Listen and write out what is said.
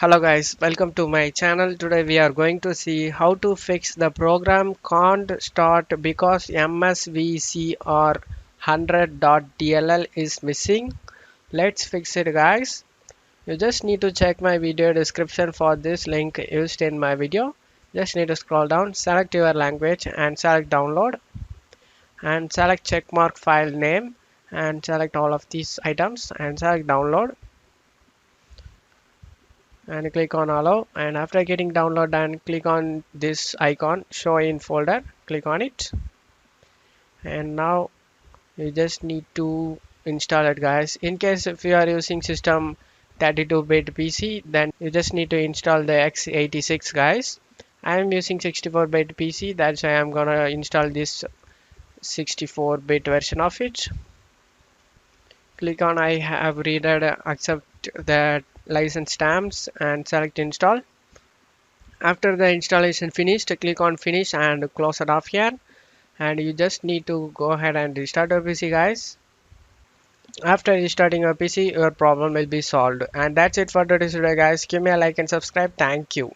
Hello guys, welcome to my channel. Today we are going to see how to fix the program can't start because MSVCR100.dll is missing. Let's fix it guys. You just need to check my video description for this link used in my video. Just need to scroll down, select your language and select download and select checkmark file name and select all of these items and select download and click on allow, and after getting download and click on this icon show in folder, click on it, and now you just need to install it guys. In case if you are using system 32-bit PC, then you just need to install the x86 guys. I am using 64-bit PC, that's why I'm gonna install this 64-bit version of it. Click on I have read accept the license stamps and select install. After the installation finished, click on finish and close it off here, and you just need to go ahead and restart your PC guys. After restarting your PC, your problem will be solved. And that's it for today's video guys. Give me a like and subscribe. Thank you.